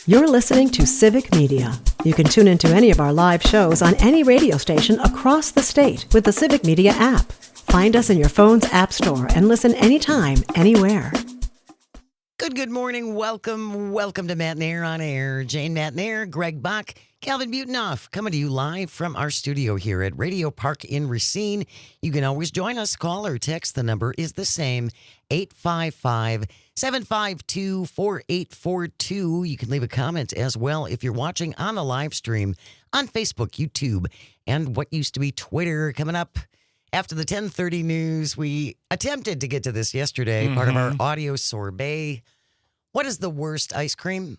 You're listening to Civic Media. You can tune into any of our live shows on any radio station across the state with the Civic Media app. Find us in your phone's app store and listen anytime, anywhere. Good morning. Welcome to Matt Nair on Air. Jane Matt Nair, Greg Bach, Calvin Butonoff, coming to you live from our studio here at Radio Park in Racine. You can always join us. Call or text. The number is the same, 855-752-4842. You can leave a comment as well if you're watching on the live stream on Facebook, YouTube, and what used to be Twitter. Coming up after the 10:30 news, we attempted to get to this yesterday, part of our audio sorbet. What is the worst ice cream?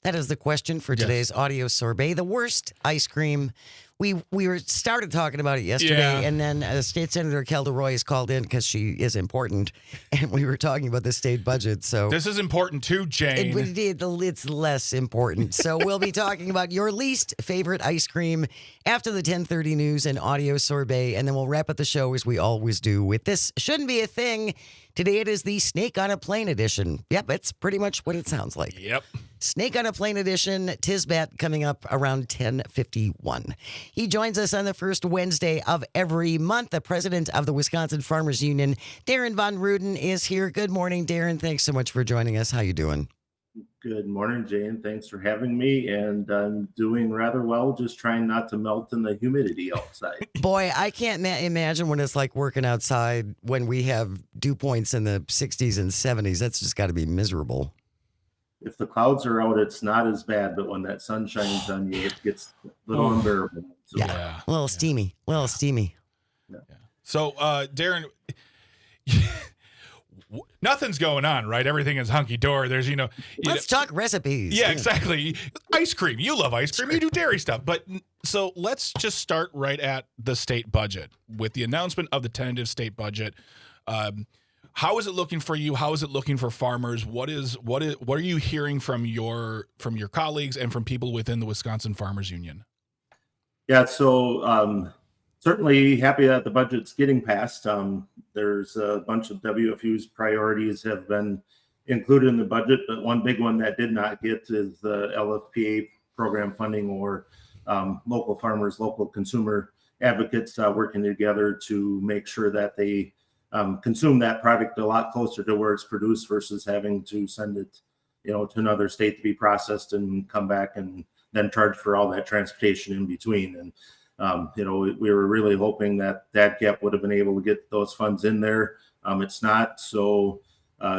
That is the question for today's audio sorbet. The worst ice cream. We started talking about it yesterday, and then State Senator Kelda Roy has called in because she is important, and we were talking about the state budget. So this is important too, Jane. It's less important. So we'll be talking about your least favorite ice cream after the 10:30 news and audio sorbet, and then we'll wrap up the show as we always do with This Shouldn't Be a Thing. Today it is the Snake on a Plane edition. Yep, that's pretty much what it sounds like. Yep. Snake on a Plane edition, Tisbat coming up around 10:51. He joins us on the first Wednesday of every month. The president of the Wisconsin Farmers Union, Darren Von Ruden, is here. Good morning, Darren. Thanks so much for joining us. How you doing? Good morning, Jane. Thanks for having me. And I'm doing rather well, just trying not to melt in the humidity outside. Boy, I can't imagine what it's like working outside when we have dew points in the 60s and 70s. That's just got to be miserable. If the clouds are out, it's not as bad, but when that sun shines on you, it gets a little unbearable. So, A little steamy. Yeah. So, Darren, nothing's going on, right? Everything is hunky-dory. There's, Let's talk recipes. Yeah, exactly. Ice cream. You love ice cream. You do dairy stuff. But so let's just start right at the state budget. With the announcement of the tentative state budget, how is it looking for you? How is it looking for farmers? What are you hearing from your colleagues and from people within the Wisconsin Farmers Union? Yeah, so certainly happy that the budget's getting passed. There's a bunch of WFU's priorities have been included in the budget, but one big one that did not get is the LFPA program funding, or local farmers, local consumer advocates working together to make sure that they consume that product a lot closer to where it's produced versus having to send it, to another state to be processed and come back and then charge for all that transportation in between. And we were really hoping that gap would have been able to get those funds in there. It's not. So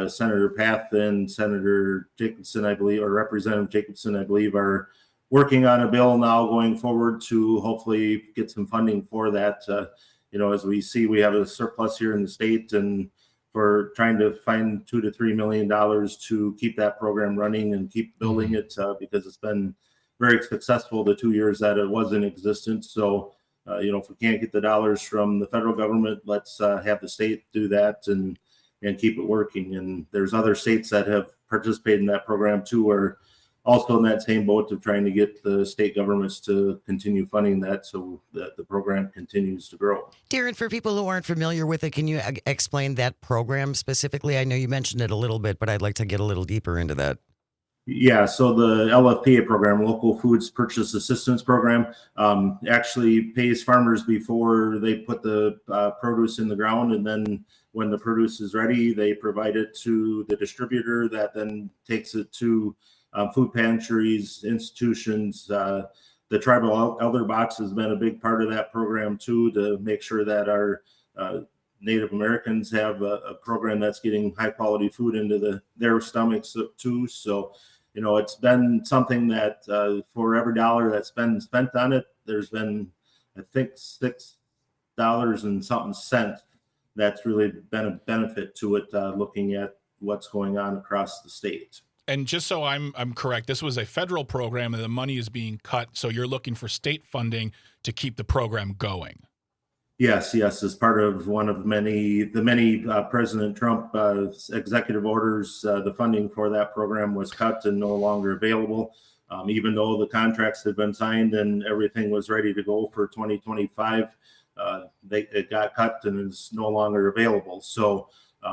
Senator Path and Senator Jacobson, I believe, or Representative Jacobson, I believe, are working on a bill now going forward to hopefully get some funding for that. As we see, we have a surplus here in the state, and we're trying to find $2 to $3 million to keep that program running and keep building it because it's been very successful the 2 years that it was in existence. So, if we can't get the dollars from the federal government, let's have the state do that and keep it working. And there's other states that have participated in that program too, are also in that same boat of trying to get the state governments to continue funding that so that the program continues to grow. Darren, for people who aren't familiar with it, can you explain that program specifically? I know you mentioned it a little bit, but I'd like to get a little deeper into that. Yeah, so the LFPA program, Local Foods Purchase Assistance Program, actually pays farmers before they put the produce in the ground, and then when the produce is ready, they provide it to the distributor that then takes it to food pantries, institutions. The Tribal Elder Box has been a big part of that program too, to make sure that our Native Americans have a program that's getting high quality food into their stomachs too. So, it's been something that for every dollar that's been spent on it, there's been, I think, $6 and something cents that's really been a benefit to it, looking at what's going on across the state. And just so I'm correct, this was a federal program and the money is being cut. So you're looking for state funding to keep the program going. Yes, as part of one of the many President Trump executive orders, the funding for that program was cut and no longer available. Even though the contracts had been signed and everything was ready to go for 2025, it got cut and is no longer available. So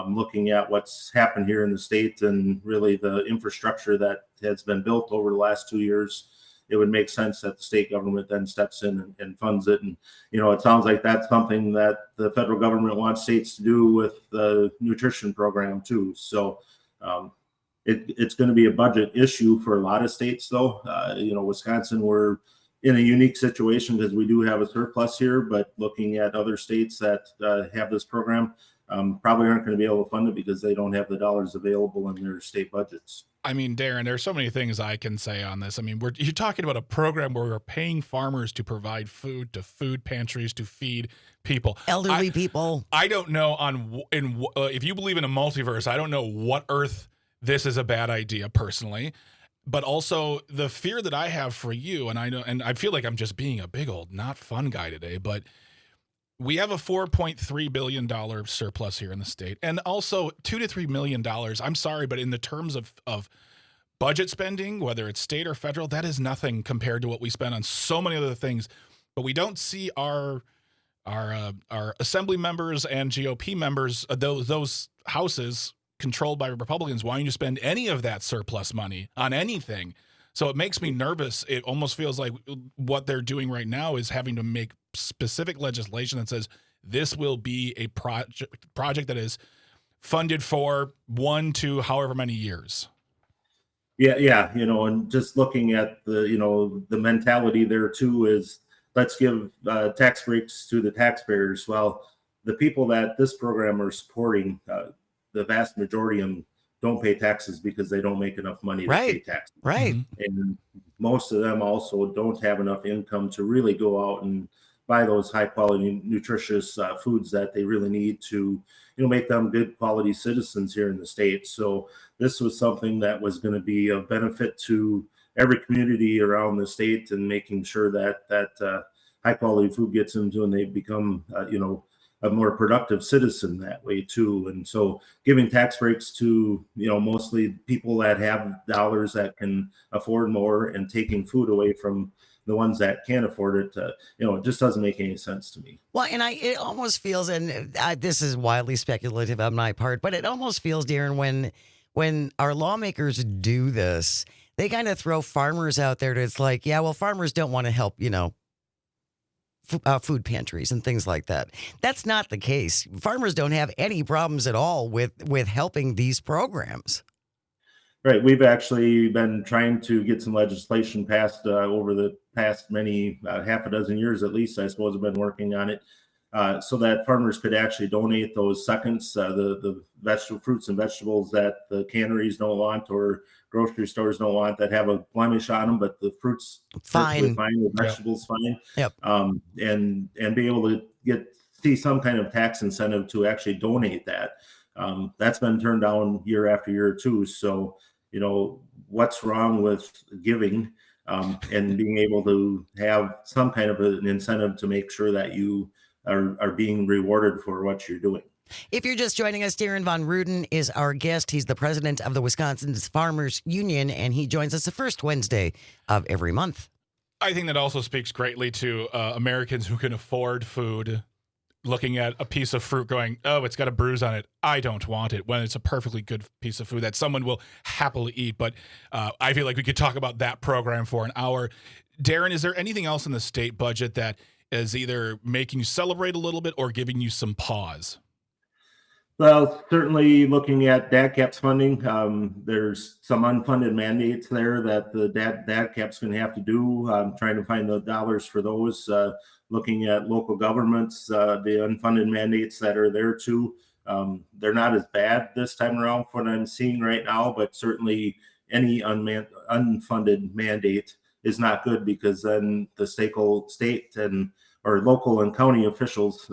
looking at what's happened here in the state and really the infrastructure that has been built over the last 2 years, it would make sense that the state government then steps in and funds it. And, it sounds like that's something that the federal government wants states to do with the nutrition program too. So it's going to be a budget issue for a lot of states though. Wisconsin, we're in a unique situation because we do have a surplus here, but looking at other states that have this program, probably aren't going to be able to fund it because they don't have the dollars available in their state budgets. I mean, Darren, there's so many things I can say on this. I mean, you're talking about a program where we're paying farmers to provide food to food pantries to feed people, elderly people. I don't know if you believe in a multiverse. I don't know what earth this is a bad idea personally, but also the fear that I have for you, and I feel like I'm just being a big old not fun guy today, but we have a $4.3 billion surplus here in the state, and also $2 to $3 million. I'm sorry, but in the terms of budget spending, whether it's state or federal, that is nothing compared to what we spend on so many other things. But we don't see our assembly members and GOP members, those houses controlled by Republicans, wanting to spend any of that surplus money on anything. So it makes me nervous. It almost feels like what they're doing right now is having to make specific legislation that says this will be a project that is funded for 1 to however many years. Yeah. And just looking at the mentality there too is let's give tax breaks to the taxpayers. Well, the people that this program are supporting, the vast majority of them don't pay taxes because they don't make enough money to pay taxes. Right. And most of them also don't have enough income to really go out and buy those high quality, nutritious foods that they really need to, make them good quality citizens here in the state. So this was something that was going to be of benefit to every community around the state and making sure that high quality food gets into and they become, a more productive citizen that way too. And so giving tax breaks to, mostly people that have dollars that can afford more and taking food away from the ones that can't afford it, it just doesn't make any sense to me. Well, and it almost feels, and this is wildly speculative on my part, but it almost feels, Darren, when our lawmakers do this, they kind of throw farmers out there. It's like, yeah, well, farmers don't want to help, food pantries and things like that. That's not the case. Farmers don't have any problems at all with helping these programs. Right. We've actually been trying to get some legislation passed over the past many half a dozen years, at least, I suppose. I've been working on it so that farmers could actually donate those seconds, the vegetable fruits and vegetables that the canneries don't want or grocery stores don't want that have a blemish on them, but the fruits fine, the vegetables fine. Yep. And be able to see some kind of tax incentive to actually donate that. That's been turned down year after year too. So, what's wrong with giving and being able to have some kind of an incentive to make sure that you are being rewarded for what you're doing. If you're just joining us, Darren Von Ruden is our guest. He's the president of the Wisconsin Farmers Union, and he joins us the first Wednesday of every month. I think that also speaks greatly to Americans who can afford food, looking at a piece of fruit going, oh, it's got a bruise on it. I don't want it, when it's a perfectly good piece of food that someone will happily eat. But I feel like we could talk about that program for an hour. Darren, is there anything else in the state budget that is either making you celebrate a little bit or giving you some pause? Well, certainly looking at DADCAP's funding, there's some unfunded mandates there that the DADCAP's going to have to do. Trying to find the dollars for those. Looking at local governments, the unfunded mandates that are there too. They're not as bad this time around from what I'm seeing right now, but certainly any unfunded mandate is not good because then the state and or local and county officials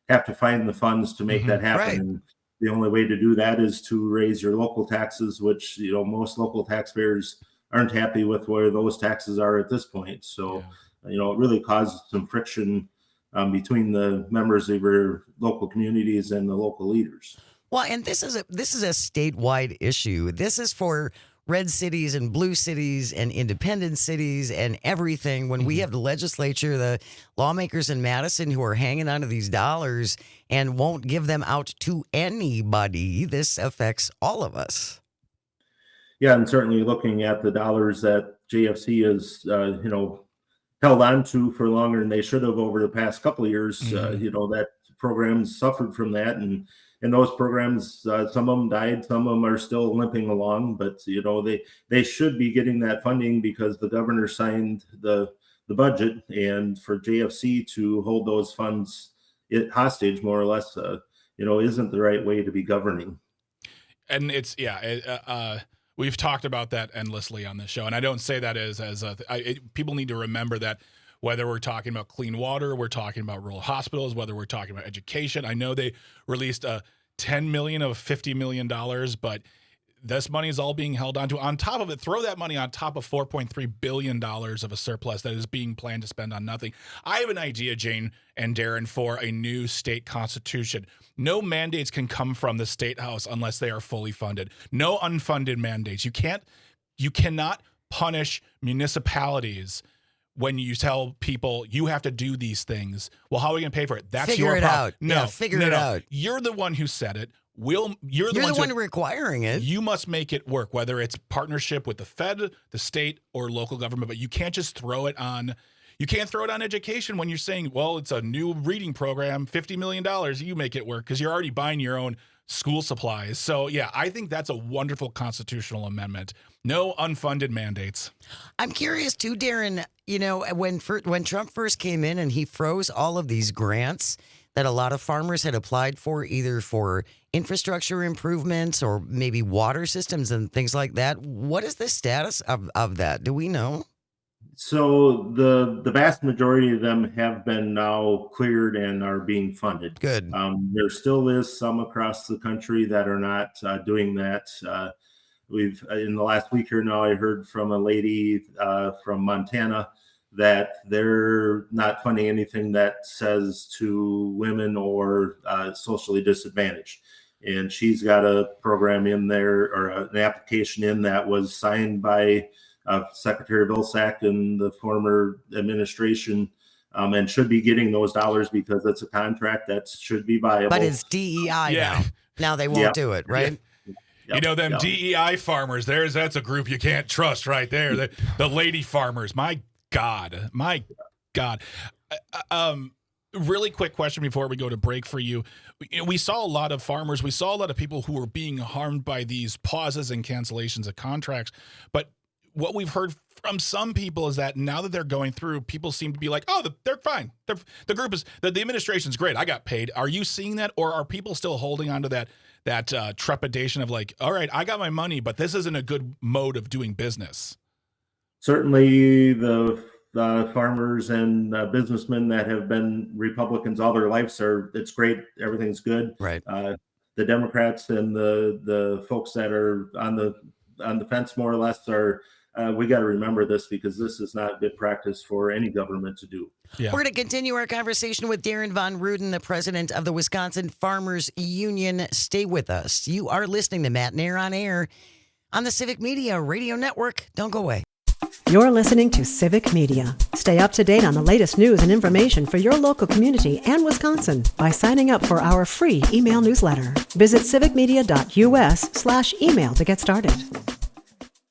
have to find the funds to make that happen. Right. And the only way to do that is to raise your local taxes, which, most local taxpayers aren't happy with where those taxes are at this point. So, it really causes some friction between the members of your local communities and the local leaders. Well, and this is a statewide issue. This is for red cities and blue cities and independent cities and everything. When we have the legislature, the lawmakers in Madison who are hanging onto these dollars and won't give them out to anybody, this affects all of us. Yeah, and certainly looking at the dollars that JFC is, held on to for longer than they should have over the past couple of years. That programs suffered from that, and those programs, some of them died, some of them are still limping along. But they should be getting that funding because the governor signed the budget, and for JFC to hold those funds hostage, more or less, isn't the right way to be governing. And it's we've talked about that endlessly on this show, and I don't say that people need to remember that whether we're talking about clean water, we're talking about rural hospitals, whether we're talking about education. I know they released $10 million of $50 million, but this money is all being held onto. On top of it, throw that money on top of $4.3 billion of a surplus that is being planned to spend on nothing. I have an idea, Jane and Darren, for a new state constitution. No mandates can come from the state house unless they are fully funded. No unfunded mandates. You cannot punish municipalities when you tell people you have to do these things. Well, how are we going to pay for it? That's Figure your it problem. out. Yeah, figure it out. You're the one who said it. You're the one requiring it. You must make it work, whether it's partnership with the Fed, the state, or local government. But you can't just throw it on. You can't throw it on education when you're saying, well, it's a new reading program, $50 million. You make it work because you're already buying your own school supplies. So, yeah, I think that's a wonderful constitutional amendment. No unfunded mandates. I'm curious, too, Darren, when Trump first came in and he froze all of these grants that a lot of farmers had applied for, either for infrastructure improvements or maybe water systems and things like that. What is the status of that? Do we know? So the vast majority of them have been now cleared and are being funded. Good. There still is some across the country that are not doing that. We've in the last week or now, I heard from a lady from Montana that they're not funding anything that says to women or socially disadvantaged. And she's got a program in there, or an application in, that was signed by Secretary Vilsack and the former administration, and should be getting those dollars because it's a contract that should be viable. But it's DEI now. Now they won't do it, right? Yep. DEI farmers, that's a group you can't trust right there. The lady farmers, my God. Really quick question before we go to break for you. We saw a lot of farmers. We saw a lot of people who were being harmed by these pauses and cancellations of contracts. But what we've heard from some people is that now that they're going through, people seem to be like, oh, they're fine. The group is, the administration's great. I got paid. Are you seeing that? Or are people still holding on to that trepidation of like, all right, I got my money, but this isn't a good mode of doing business? Certainly the farmers and businessmen that have been Republicans all their lives it's great. Everything's good. Right. The Democrats and the folks that are on the fence, more or less, are we got to remember this, because this is not good practice for any government to do. Yeah. We're going to continue our conversation with Darren Von Ruden, the president of the Wisconsin Farmers Union. Stay with us. You are listening to Matt Nair on Air on the Civic Media Radio Network. Don't go away. You're listening to Civic Media. Stay up to date on the latest news and information for your local community and Wisconsin by signing up for our free email newsletter. Visit civicmedia.us/email to get started.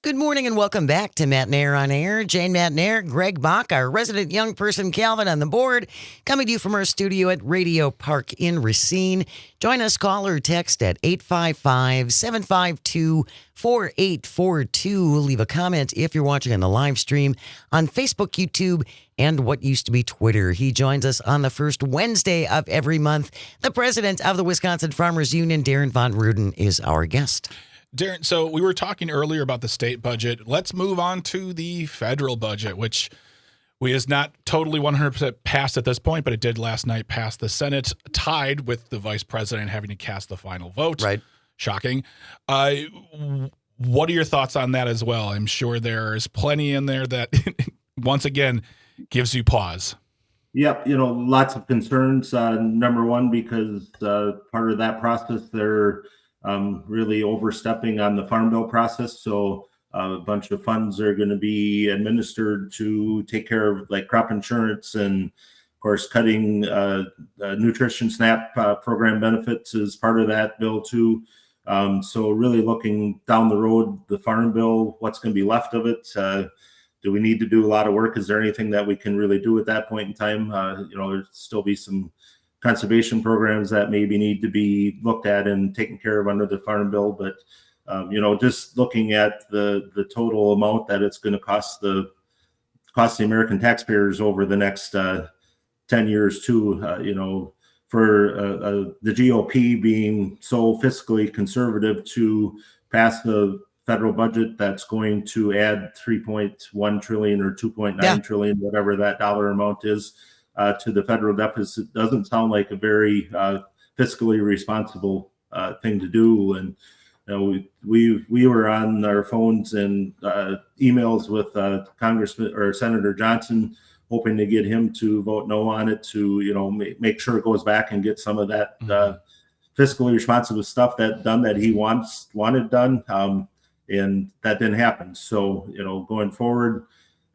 Good morning and welcome back to Matt Nair on Air. Jane Matt Nair, Greg Bach, our resident young person Calvin on the board, coming to you from our studio at Radio Park in Racine. Join us, call or text at 855-752-4842. Leave a comment if you're watching on the live stream on Facebook, YouTube, and what used to be Twitter. He joins us on the first Wednesday of every month. The president of the Wisconsin Farmers Union, Darren Von Ruden, is our guest. Darren, so we were talking earlier about the state budget. Let's move on to the federal budget, which is not totally 100% passed at this point, but it did last night pass the Senate, tied with the vice president having to cast the final vote. Right. Shocking. What are your thoughts on that as well? I'm sure there's plenty in there that, once again, gives you pause. Yep, lots of concerns. Number one, because part of that process, they're really overstepping on the Farm Bill process. So A bunch of funds are going to be administered to take care of like crop insurance, and of course cutting nutrition SNAP program benefits is part of that bill too. So really looking down the road, the farm bill, what's going to be left of it. Do we need to do a lot of work? Is there anything that we can really do at that point in time? There'll still be some conservation programs that maybe need to be looked at and taken care of under the farm bill. But, just looking at the total amount that it's going to cost the American taxpayers over the next 10 years too, for the GOP being so fiscally conservative to pass the federal budget that's going to add 3.1 trillion or 2.9 trillion, whatever that dollar amount is, to the federal deficit doesn't sound like a very fiscally responsible thing to do. And we were on our phones and emails with Congressman or Senator Johnson, hoping to get him to vote no on it to make sure it goes back and get some of that fiscally responsible stuff that he wanted done. And that didn't happen. So, going forward,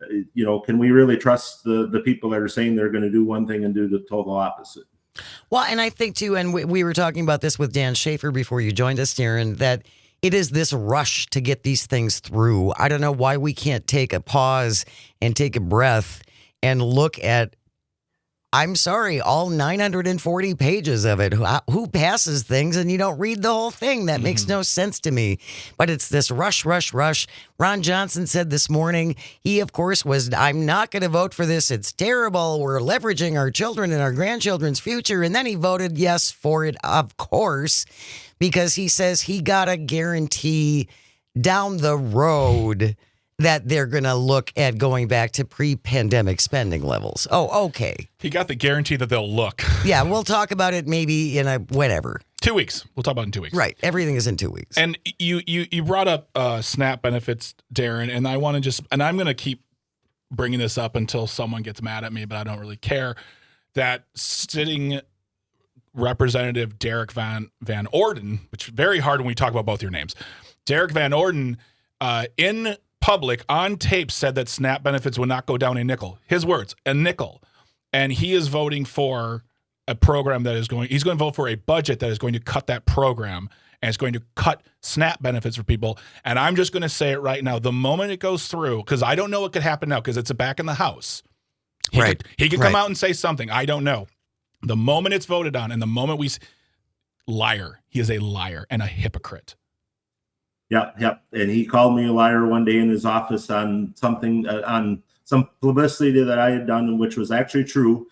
can we really trust the people that are saying they're going to do one thing and do the total opposite? Well, and I think too, and we were talking about this with Dan Schaefer before you joined us, Darren, that it is this rush to get these things through. I don't know why we can't take a pause and take a breath and look at, I'm sorry, all 940 pages of it. Who passes things and you don't read the whole thing? That makes no sense to me. But it's this rush. Ron Johnson said this morning, he, of course, I'm not going to vote for this. It's terrible. We're leveraging our children and our grandchildren's future. And then he voted yes for it, of course, because he says he got a guarantee down the road that they're going to look at going back to pre-pandemic spending levels. Oh, okay. He got the guarantee that they'll look. Yeah, we'll talk about it maybe in a whatever. 2 weeks. We'll talk about it in 2 weeks. Right. Everything is in 2 weeks. And you brought up SNAP benefits, Darren, and I want to and I'm going to keep bringing this up until someone gets mad at me, but I don't really care, that sitting Representative Derek Van Orden, which is very hard when we talk about both your names, Derek Van Orden, in public on tape said that SNAP benefits would not go down a nickel. His words, a nickel. And he is voting for a program he's going to vote for a budget that is going to cut that program and it's going to cut SNAP benefits for people. And I'm just going to say it right now. The moment it goes through, because I don't know what could happen now because it's back in the House. He could come out and say something. I don't know. The moment it's voted on and the moment liar. He is a liar and a hypocrite. Yep. And he called me a liar one day in his office on something, on some publicity that I had done, which was actually true.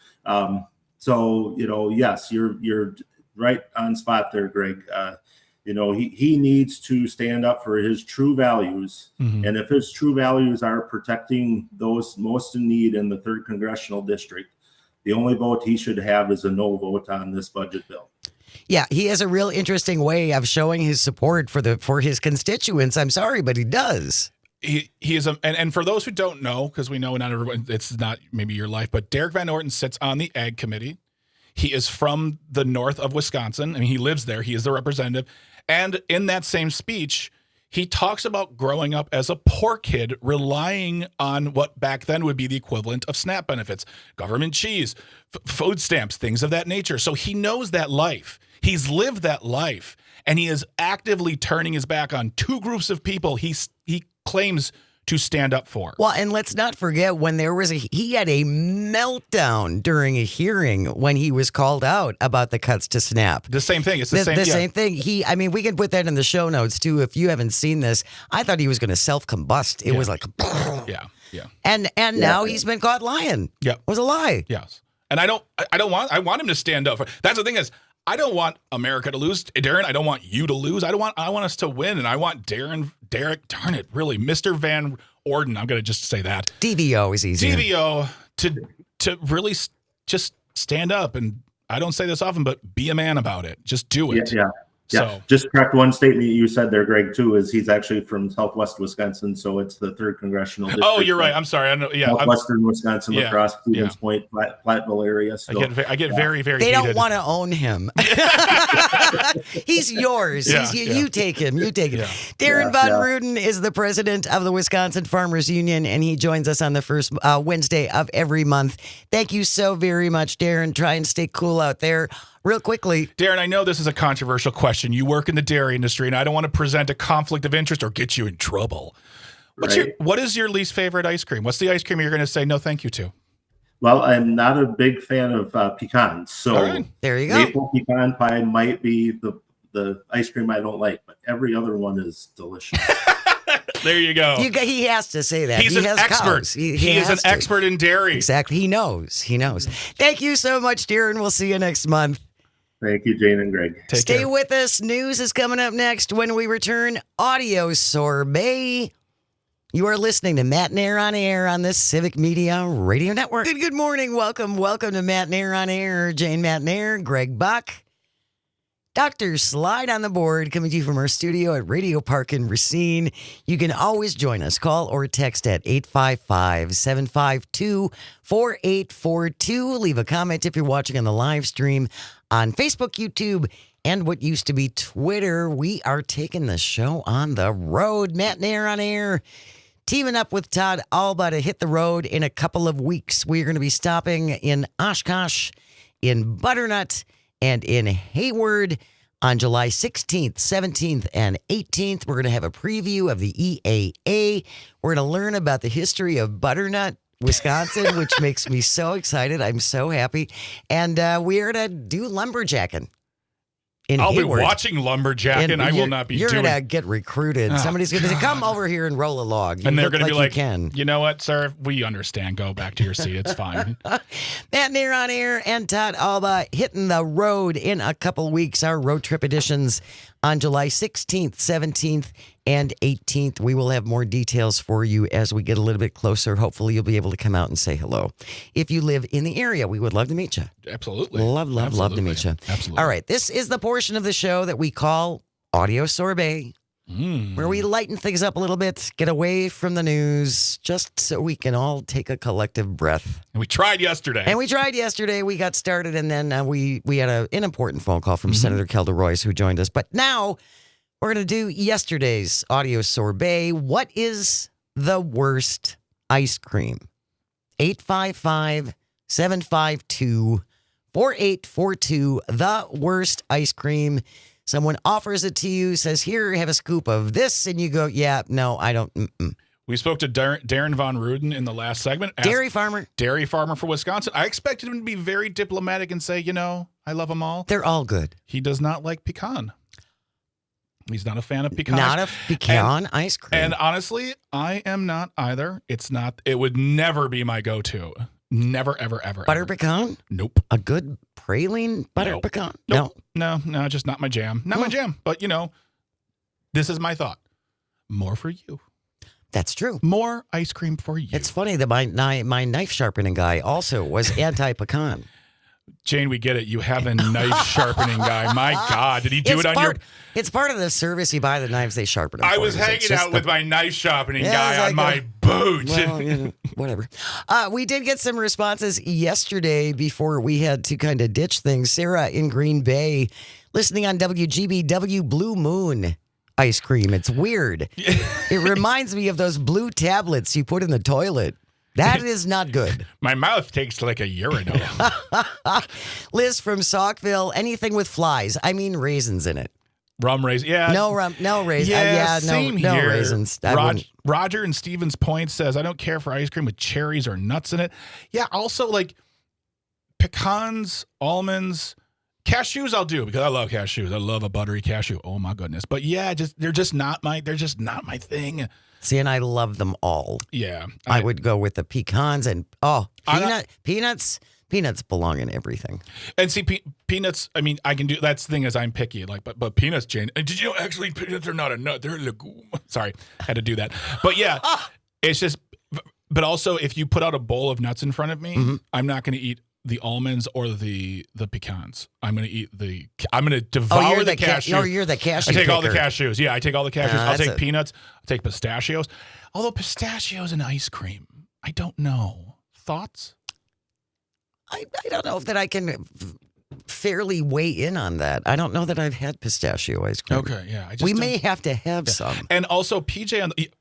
So, yes, you're right on spot there, Greg. He needs to stand up for his true values. Mm-hmm. And if his true values are protecting those most in need in the 3rd Congressional District, the only vote he should have is a no vote on this budget bill. Yeah, he has a real interesting way of showing his support for his constituents. I'm sorry, but he does. He is and for those who don't know, because we know not everyone, it's not maybe your life, but Derek Van Orden sits on the Ag Committee. He is from the north of Wisconsin. I mean, he lives there. He is the representative. And in that same speech, he talks about growing up as a poor kid, relying on what back then would be the equivalent of SNAP benefits, government cheese, food stamps, things of that nature. So he knows that life. He's lived that life, and he is actively turning his back on 2 groups of people he claims to stand up for. Well, and let's not forget when he had a meltdown during a hearing when he was called out about the cuts to SNAP. The same thing. It's the same. Same thing. We can put that in the show notes too. If you haven't seen this, I thought he was going to self-combust. It was like, yeah. And now he's been caught lying. Yeah. It was a lie. Yes. And I want him to stand up. That's the thing is, I don't want America to lose, Darren. I don't want you to lose. I want us to win, and I want Derek. Darn it, really, Mr. Van Orden. I'm going to just say that DVO is easier. DVO to really just stand up, and I don't say this often, but be a man about it. Just do it. Yeah. Yeah, So just correct one statement you said there, Greg, too, is he's actually from Southwest Wisconsin, so it's the 3rd Congressional District. oh, you're right. I'm sorry. I know. Yeah, Southwestern Wisconsin, Yeah, lacrosse, Stevens yeah. Point, Platteville area. So, I get very, very They heated. don't want to own him. He's yours. Yeah, yeah. You take him. You take him. Yeah. Darren Yeah, Von yeah. Ruden is the president of the Wisconsin Farmers Union, and he joins us on the first Wednesday of every month. Thank you so very much, Darren. Try and stay cool out there. Real quickly, Darren, I know this is a controversial question. You work in the dairy industry, and I don't want to present a conflict of interest or get you in trouble. Right. What is your least favorite ice cream? What's the ice cream you're going to say no thank you to? Well, I'm not a big fan of pecans, so All right. there you go. maple pecan pie might be the ice cream I don't like, but every other one is delicious. There you go. He has to say that. He's He an has expert. cows. He is has an to. expert in dairy. Exactly. He knows. He knows. Thank you so much, Darren. We'll see you next month. Thank you, Jane and Greg. Take Stay care. with us. News is coming up next when we return. Audio Sorbet. You are listening to Matt Nair on Air on the Civic Media Radio Network. Good morning. Welcome to Matt Nair on Air. Jane Matt Nair, Greg Buck. Dr. Slide on the board coming to you from our studio at Radio Park in Racine. You can always join us. Call or text at 855-752-4842. Leave a comment if you're watching on the live stream on Facebook, YouTube, and what used to be Twitter. We are taking the show on the road. Matt Nair on Air. Teaming up with Todd Alba to hit the road in a couple of weeks. We're going to be stopping in Oshkosh, in Butternut, and in Hayward on July 16th, 17th, and 18th. We're going to have a preview of the EAA. We're going to learn about the history of Butternut, Wisconsin, which makes me so excited. I'm so happy. And we're going to do lumberjacking in I'll Hayward. be watching lumberjacking. And I will you're- not be You're doing. gonna get recruited. Oh, Somebody's gonna say, God. "Come over here and roll a log." You And they're look going to be like, you can. you know what, sir? We understand. Go back to your seat. It's fine. Matt Nair on Air and Todd Alba hitting the road in a couple weeks. Our road trip editions on July 16th, 17th, and 18th. We will have more details for you as we get a little bit closer. Hopefully, you'll be able to come out and say hello. If you live in the area, we would love to meet you. Absolutely. Love to meet you. Absolutely. All right, this is the portion of the show that we call Audio Sorbet, where we lighten things up a little bit, get away from the news, just so we can all take a collective breath. And we tried yesterday. And we tried yesterday. We got started, and then we had an important phone call from Senator Kelda Royce, who joined us. But now we're going to do yesterday's Audio Sorbet. What is the worst ice cream? 855-752-4842. The worst ice cream. Someone offers it to you, says, "Here, have a scoop of this," and you go, "Yeah, no, I don't." We spoke to Darren Von Ruden in the last segment. Dairy farmer. Dairy farmer for Wisconsin. I expected him to be very diplomatic and say, you know, I love them all. They're all good. He does not like pecan. He's not a fan of pecan. Not a pecan ice cream. And honestly, I am not either. It would never be my go-to. Never, ever, ever. butter ever. pecan? Nope. A good praline butter Nope. pecan? Nope. No, just not my jam. Not my Hmm. jam. But, you know, this is my thought. More for you. No, that's true. More ice cream for you. It's funny that my knife sharpening guy also was anti-pecan. Jane, we get it. You have a knife sharpening guy. My God, did he do it on your... It's part of the service. You buy the knives, they sharpen them. I for was you. So it's hanging just out with my knife sharpening Yeah, guy it's on like my boot. Well, you know, whatever. We did get some responses yesterday before we had to kind of ditch things. Sarah in Green Bay, listening on WGBW Blue Moon ice cream. It's weird. It reminds me of those blue tablets you put in the toilet. That is not good. My mouth tastes like a urinal. Liz from Saukville, anything with flies. I mean raisins in it. Rum raisin. Yeah. No raisins. Yeah, same no here. raisins. I wouldn't. Roger in Stevens Point says, I don't care for ice cream with cherries or nuts in it. Yeah, also like pecans, almonds, cashews I'll do because I love cashews. I love a buttery cashew. Oh my goodness. But yeah, they're just not my thing. See, and I love them all. Yeah. I would go with the pecans and peanuts. Peanuts belong in everything. And see, peanuts, I mean, I can do, that's the thing is I'm picky, like, but peanuts, Jane, and did you know actually peanuts are not a nut, they're a legume. Sorry, had to do that. But yeah, it's just, but also if you put out a bowl of nuts in front of me, I'm not going to eat the almonds or the pecans. I'm going to devour the cashews. You're the cashew I take all the picker. cashews. Yeah, I take all the cashews. I'll that's take peanuts. I'll take pistachios. Although pistachios and ice cream, I don't know. Thoughts? I don't know if that I can fairly weigh in on that. I don't know that I've had pistachio ice cream. Okay, yeah. We may have to have some. And also, PJ on the...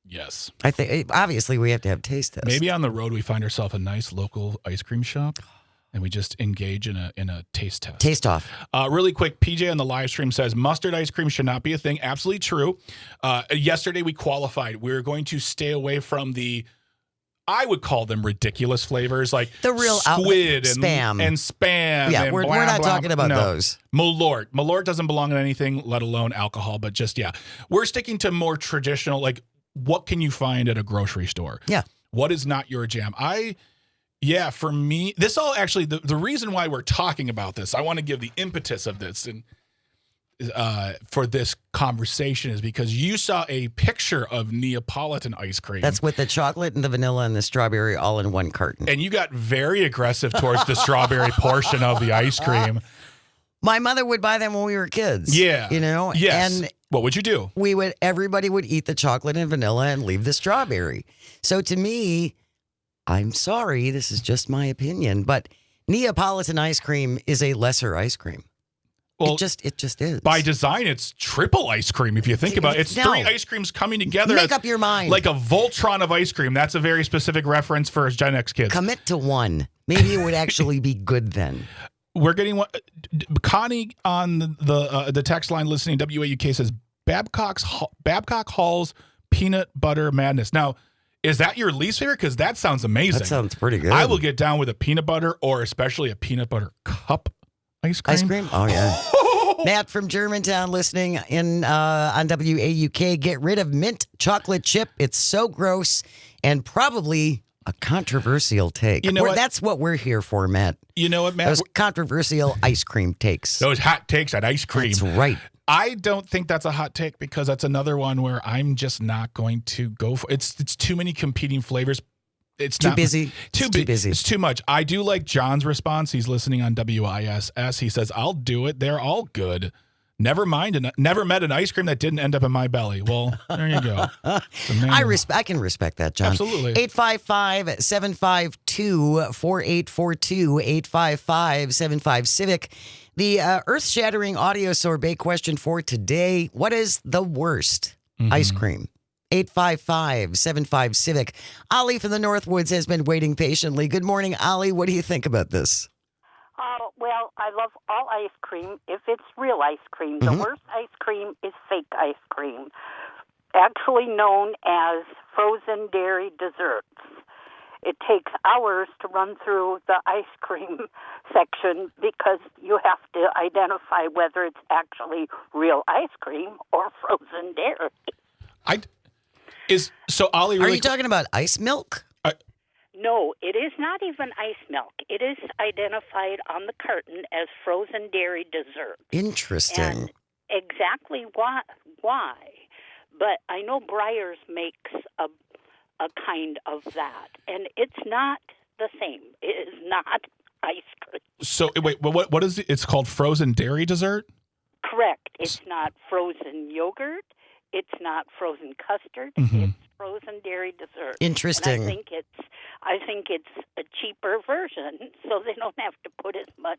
Yes. I think, obviously, we have to have taste tests. Maybe on the road we find ourselves a nice local ice cream shop and we just engage in a taste test. Taste off. Really quick, PJ on the live stream says mustard ice cream should not be a thing. Absolutely true. Yesterday we qualified. We're going to stay away from I would call them ridiculous flavors like the real squid and spam. And spam. Yeah, and we're blah, not blah, talking about no. those. Malort. Malort doesn't belong in anything, let alone alcohol, but just, yeah. We're sticking to more traditional, like, what can you find at a grocery store? Yeah. What is not your jam? For me, this all actually, the reason why we're talking about this, I want to give the impetus of this and for this conversation is because you saw a picture of Neapolitan ice cream. That's with the chocolate and the vanilla and the strawberry all in one carton. And you got very aggressive towards the strawberry portion of the ice cream. My mother would buy them when we were kids. Yeah. You know? Yes. And what would you do? everybody would eat the chocolate and vanilla and leave the strawberry. So to me, I'm sorry, this is just my opinion, but Neapolitan ice cream is a lesser ice cream. Well, it just is. By design, it's triple ice cream. If you think about it, it's three ice creams coming together. Make up your mind. Like a Voltron of ice cream. That's a very specific reference for Gen X kids. Commit to one. Maybe it would actually be good then. We're getting one. Connie on the text line listening, WAUK says Babcock Hall's peanut butter madness. Now, is that your least favorite? Because that sounds amazing. That sounds pretty good. I will get down with a peanut butter or especially a peanut butter cup ice cream. Ice cream? Oh, yeah. Matt from Germantown listening in on WAUK. Get rid of mint chocolate chip. It's so gross and probably a controversial take. You know what? That's what we're here for, Matt. You know what, Matt? Those controversial ice cream takes. Those hot takes at ice cream. That's right. I don't think that's a hot take because that's another one where I'm just not going to go for it's too many competing flavors. It's too not busy. Too busy. It's too much. I do like John's response. He's listening on WISS. He says, "I'll do it. They're all good. Never mind. Never met an ice cream that didn't end up in my belly." Well, there you go. I can respect that, John. Absolutely. 855-752-4842, 855-75-CIVIC. The earth-shattering audio sorbet question for today: what is the worst ice cream? 855-75-CIVIC. Ollie from the Northwoods has been waiting patiently. Good morning, Ollie. What do you think about this? Well, I love all ice cream if it's real ice cream. The worst ice cream is fake ice cream, actually known as frozen dairy desserts. It takes hours to run through the ice cream section because you have to identify whether it's actually real ice cream or frozen dairy. Ollie, are you talking about ice milk? No, it is not even ice milk. It is identified on the carton as frozen dairy dessert. Interesting. And exactly why? But I know Breyers makes a kind of that, and it's not the same. It is not ice cream. So wait, what is it? It's called frozen dairy dessert? Correct. It's not frozen yogurt. It's not frozen custard. Mm-hmm. It's frozen dairy dessert. Interesting. And I think it's a cheaper version, so they don't have to put as much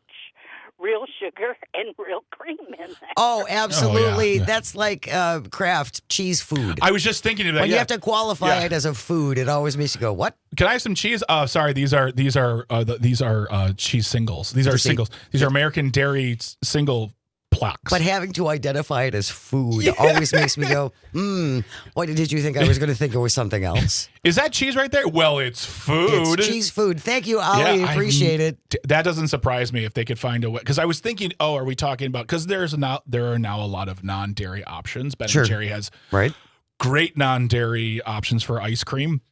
real sugar and real cream in there. Oh, absolutely. Oh, yeah. That's like Kraft cheese food. I was just thinking of that. When you have to qualify it as a food, it always makes you go, "What? Can I have some cheese?" Sorry, these are cheese singles. These are singles. These are American Dairy single plaques. But having to identify it as food always makes me go, what did you think I was going to think it was something else? Is that cheese right there? Well, it's food. It's cheese food. Thank you, Ollie. Appreciate it. That doesn't surprise me if they could find a way. Because I was thinking, are we talking about, because there are now a lot of non-dairy options. Ben & Jerry has great non-dairy options for ice cream.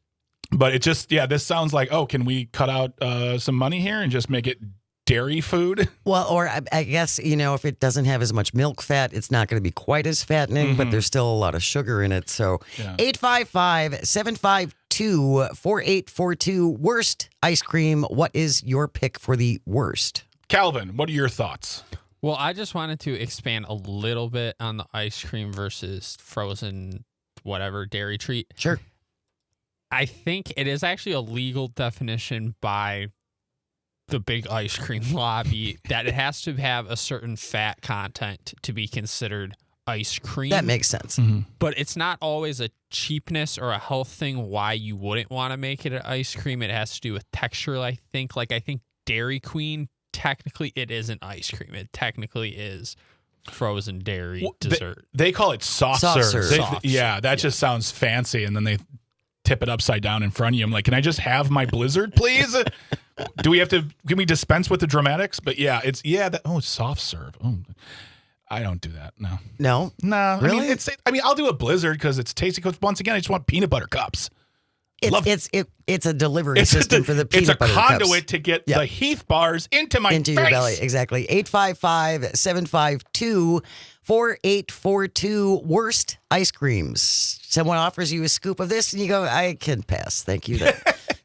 But it just, this sounds like, can we cut out some money here and just make it dairy food? Well, or I guess, if it doesn't have as much milk fat, it's not going to be quite as fattening, but there's still a lot of sugar in it. So 855-752 752-4842. Worst ice cream. What is your pick for the worst? Calvin, what are your thoughts? Well, I just wanted to expand a little bit on the ice cream versus frozen whatever dairy treat. Sure. I think it is actually a legal definition by the big ice cream lobby that it has to have a certain fat content to be considered ice cream. That makes sense. But it's not always a cheapness or a health thing why you wouldn't want to make it an ice cream. It has to do with texture, I think. Like, I think Dairy Queen, technically it isn't ice cream. It technically is frozen dairy dessert. They call it soft Soft serve. serve. That just sounds fancy. And then they tip it upside down in front of you. I'm like, can I just have my Blizzard, please? Can we dispense with the dramatics? But yeah, it's soft serve. Oh, I don't do that. No. No? Really? I mean, I'll do a Blizzard because it's tasty. Because once again, I just want peanut butter cups. It's a delivery system for the peanut butter cups. It's a conduit to get the Heath bars into my face. Your belly, exactly. 855-752-4842. Worst ice creams. Someone offers you a scoop of this and you go, I can pass. Thank you.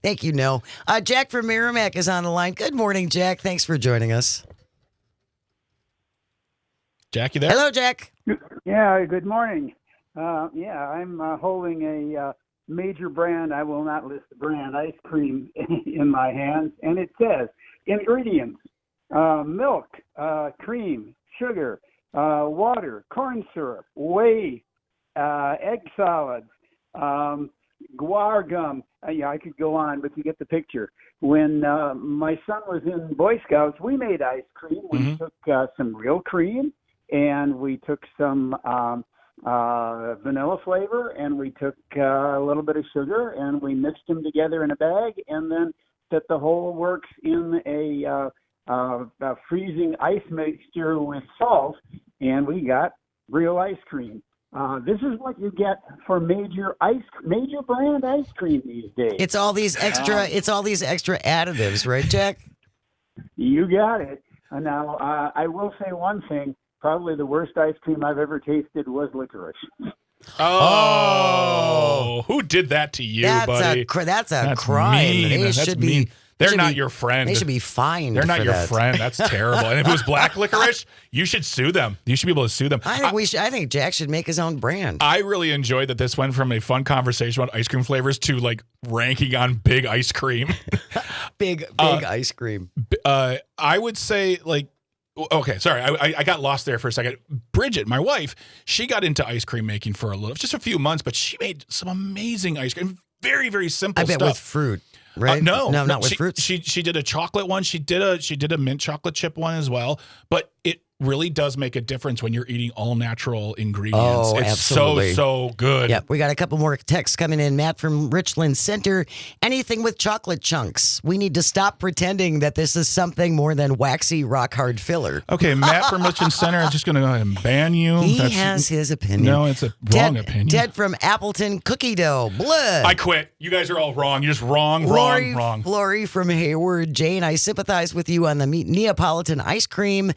Thank you, no. Jack from Merrimack is on the line. Good morning, Jack. Thanks for joining us. Jack, you there? Hello, Jack. Yeah, good morning. I'm holding a major brand, I will not list the brand, ice cream in my hands, and it says ingredients: milk, cream, sugar, water, corn syrup, whey, egg solids, guar gum. I could go on, but you get the picture. When my son was in Boy Scouts, we made ice cream. We took some real cream, and we took some vanilla flavor, and we took a little bit of sugar, and we mixed them together in a bag, and then set the whole works in a freezing ice mixture with salt, and we got real ice cream. This is what you get for major brand ice cream these days. It's all these extra additives, right, Jack? You got it. Now, I will say one thing. Probably the worst ice cream I've ever tasted was licorice. Oh, who did that to you, buddy? That's a crime. Mean. They're not your friend. They should be fined. They're not for your that. friend. That's terrible. And if it was black licorice, you should sue them. You should be able to sue them. I think Jack should make his own brand. I really enjoyed that this went from a fun conversation about ice cream flavors to like ranking on big ice cream. big ice cream. I would say like. Okay, sorry, I got lost there for a second. Bridget, my wife, she got into ice cream making for just a few months, but she made some amazing ice cream. Very, very simple stuff. I bet with fruit, right? No, not with fruit. She did a chocolate one. She did a mint chocolate chip one as well. But it really does make a difference when you're eating all natural ingredients. Oh, it's absolutely. so good. Yep, we got a couple more texts coming in. Matt from Richland Center. Anything with chocolate chunks. We need to stop pretending that this is something more than waxy rock hard filler. Okay, Matt from Richland Center. I'm just going to go ahead and ban you. He has his opinion. No, it's a wrong opinion. Ted from Appleton Cookie Dough. Blah. I quit. You guys are all wrong. You're just wrong. Lori from Hayward. Jane, I sympathize with you on the Neapolitan ice cream.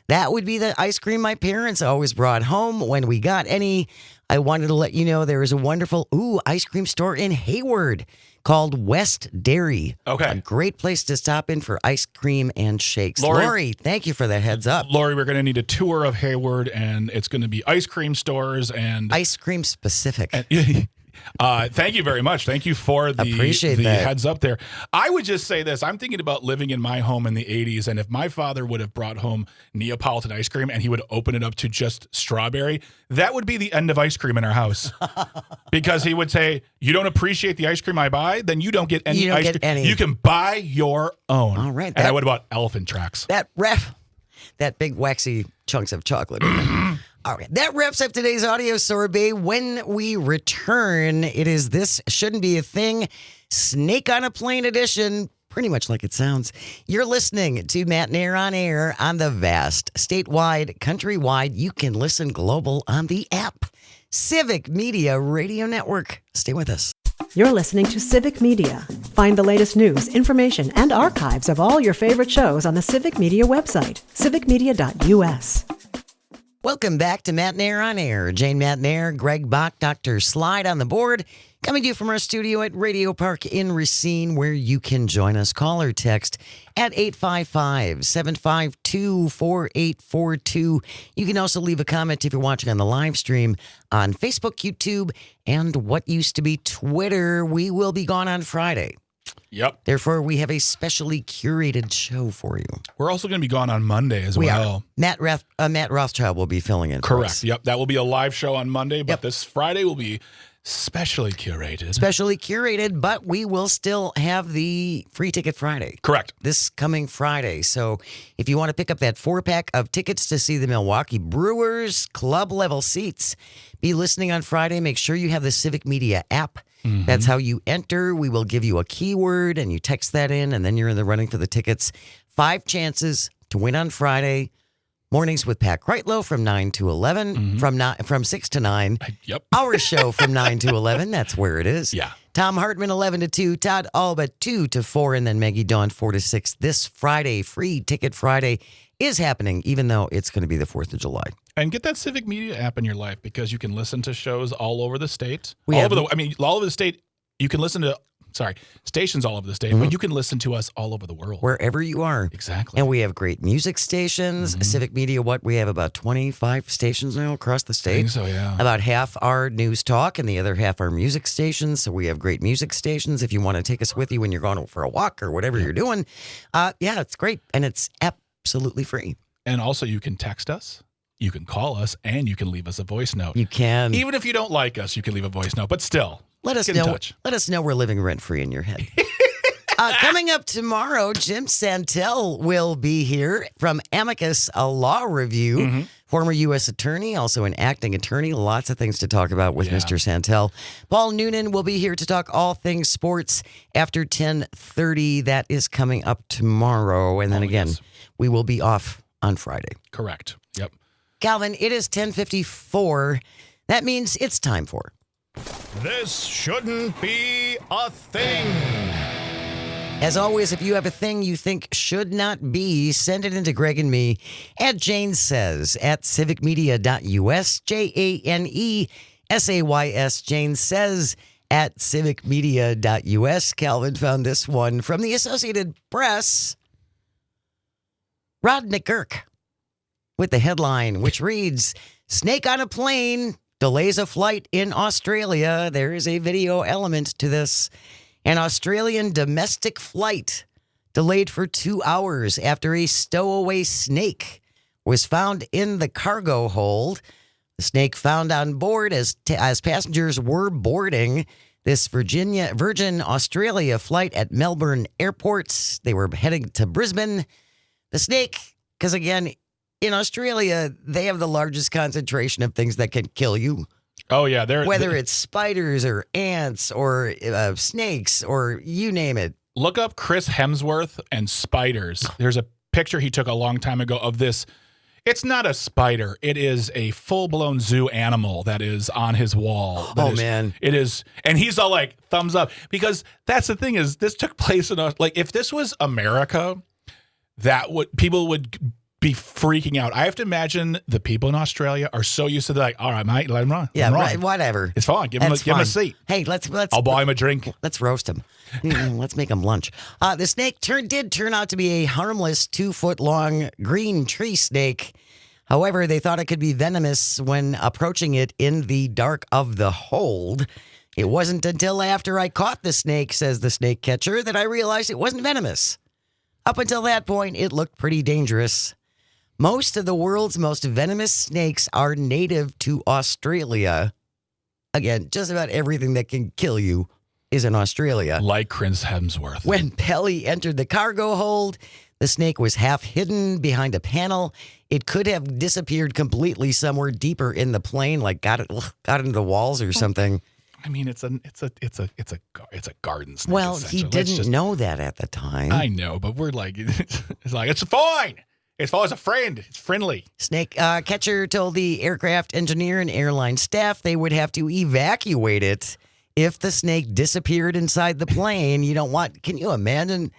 That would be the ice cream my parents always brought home when we got any. I wanted to let you know there is a wonderful ice cream store in Hayward called West Dairy. Okay. A great place to stop in for ice cream and shakes. Lori, Lori, thank you for the heads up. Lori, we're going to need a tour of Hayward, and it's going to be ice cream stores and ice cream specific. Thank you very much. Thank you for the heads up there. I would just say this. I'm thinking about living in my home in the 80s, and if my father would have brought home Neapolitan ice cream and he would open it up to just strawberry, that would be the end of ice cream in our house. Because he would say, you don't appreciate the ice cream I buy, then you don't get any ice cream. You can buy your own. All right. And I would have bought elephant tracks. That big waxy chunks of chocolate in there. All right, that wraps up today's audio sorbet. When we return, it is This Shouldn't Be a Thing, Snake on a Plane edition, pretty much like it sounds. You're listening to Matt Nair on Air on the vast, statewide, countrywide. You can listen global on the app. Civic Media Radio Network. Stay with us. You're listening to Civic Media. Find the latest news, information, and archives of all your favorite shows on the Civic Media website, civicmedia.us. Welcome back to Matt Nair on Air. Jane Matt Nair, Greg Bach, Dr. Slide on the board. Coming to you from our studio at Radio Park in Racine, where you can join us. Call or text at 855-752-4842. You can also leave a comment if you're watching on the live stream on Facebook, YouTube, and what used to be Twitter. We will be gone on Friday. Yep. Therefore, we have a specially curated show for you. We're also going to be gone on Monday as well. Matt Rothschild will be filling in. For Correct. us. Yep. That will be a live show on Monday, but Yep. this Friday will be specially curated. Specially curated, but we will still have the Free Ticket Friday. Correct. This coming Friday. So if you want to pick up that 4-pack of tickets to see the Milwaukee Brewers club level seats, be listening on Friday. Make sure you have the Civic Media app. That's how you enter. We will give you a keyword and you text that in, and then you're in the running for the tickets. 5 chances to win on Friday. Mornings with Pat Kreitlow from 9 to 11, from 6 to 9. Yep. Our show from 9 to 11. That's where it is. Yeah. Tom Hartman, 11 to 2. Todd Alba, 2 to 4. And then Maggie Dawn, 4 to 6. This Friday, Free Ticket Friday, is happening, even though it's going to be the 4th of July. And get that Civic Media app in your life because you can listen to shows all over the state. We all have- over the state. You can listen to, stations all over the state, but you can listen to us all over the world. Wherever you are. Exactly. And we have great music stations. Civic Media, we have about 25 stations now across the I state. think so, yeah. About half are news talk and the other half are music stations. So we have great music stations if you want to take us with you when you're going for a walk or whatever you're doing. Yeah, it's great. And it's absolutely free. And also you can text us, you can call us, and you can leave us a voice note. You can. Even if you don't like us, you can leave a voice note, but still. Let us Get in know. touch. Let us know we're living rent free in your head. Coming up tomorrow, Jim Santel will be here from Amicus, a law review. Former U.S. attorney, also an acting attorney. Lots of things to talk about with Mr. Santel. Paul Noonan will be here to talk all things sports after 10:30. That is coming up tomorrow, and then again, we will be off on Friday. Correct. Yep. Calvin, it is 10:54. That means it's time for. This shouldn't be a thing. As always, if you have a thing you think should not be, send it into Greg and me at Jane Says at civicmedia.us, JaneSays, Jane Says at civicmedia.us. Calvin found this one from the Associated Press. Rod McGurk with the headline, which reads, Snake on a plane delays a flight in Australia. There is a video element to this. An Australian domestic flight delayed for 2 hours after a stowaway snake was found in the cargo hold. The snake found on board as passengers were boarding this Virgin Australia flight at Melbourne Airport. They were heading to Brisbane. The snake, because again, in Australia, they have the largest concentration of things that can kill you. Oh, yeah. Whether it's spiders or ants or snakes or you name it. Look up Chris Hemsworth and spiders. There's a picture he took a long time ago of this. It's not a spider. It is a full-blown zoo animal that is on his wall. Man. It is. And he's all like, thumbs up. Because that's the thing is, this took place in, if this was America, people would be freaking out. I have to imagine the people in Australia are so used to that, like, all right, mate, let him run. Yeah, Let him run. right, whatever. It's fine. Give him a seat. Hey, let's I'll buy him a drink. Let's roast him. Let's make him lunch. The snake did turn out to be a harmless 2-foot-long green tree snake. However, they thought it could be venomous when approaching it in the dark of the hold. It wasn't until after I caught the snake, says the snake catcher, that I realized it wasn't venomous. Up until that point, it looked pretty dangerous. Most of the world's most venomous snakes are native to Australia. Again, just about everything that can kill you is in Australia. Like Chris Hemsworth. When Pelly entered the cargo hold, the snake was half hidden behind a panel. It could have disappeared completely somewhere deeper in the plane, like got into the walls or something. I mean, it's a garden snake. Well, he didn't know that at the time. I know, but we're like, it's fine. It's fine as a friend. It's friendly. Snake catcher told the aircraft engineer and airline staff they would have to evacuate it if the snake disappeared inside the plane. Can you imagine?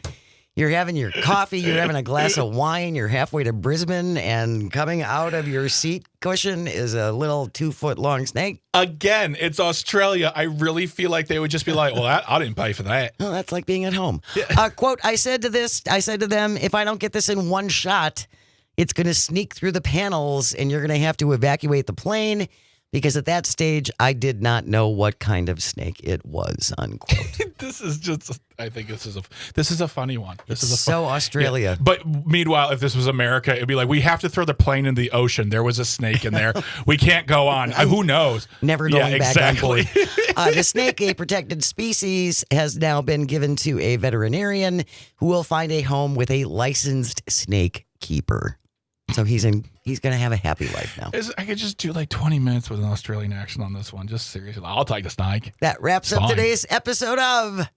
You're having your coffee, you're having a glass of wine, you're halfway to Brisbane, and coming out of your seat cushion is a little 2-foot-long snake. Again, it's Australia. I really feel like they would just be like, well, I didn't pay for that. Well, that's like being at home. Quote, I said to them, if I don't get this in one shot, it's going to sneak through the panels and you're going to have to evacuate the plane. Because at that stage, I did not know what kind of snake it was, unquote. This is just, I think this is a funny one. This is so Australia. Yeah. But meanwhile, if this was America, it'd be like, we have to throw the plane in the ocean. There was a snake in there. We can't go on. Who knows? Never going back on board. Exactly. The snake, a protected species, has now been given to a veterinarian who will find a home with a licensed snake keeper. So he's going to have a happy life now. I could just do like 20 minutes with an Australian accent on this one. Just seriously. I'll take the snake. That wraps up today's episode of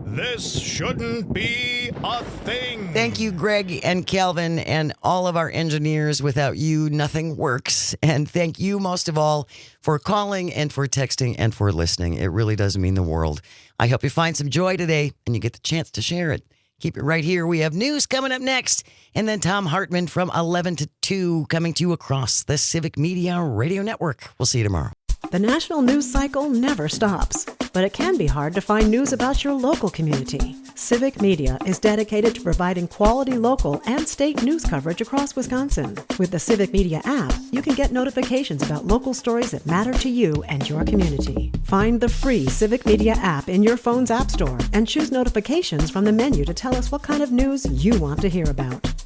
This Shouldn't Be a Thing. Thank you, Greg and Calvin, and all of our engineers. Without you, nothing works. And thank you, most of all, for calling and for texting and for listening. It really does mean the world. I hope you find some joy today and you get the chance to share it. Keep it right here. We have news coming up next. And then Tom Hartman from 11 to 2 coming to you across the Civic Media Radio Network. We'll see you tomorrow. The national news cycle never stops, but it can be hard to find news about your local community. Civic Media is dedicated to providing quality local and state news coverage across Wisconsin. With the Civic Media app, you can get notifications about local stories that matter to you and your community. Find the free Civic Media app in your phone's app store and choose notifications from the menu to tell us what kind of news you want to hear about.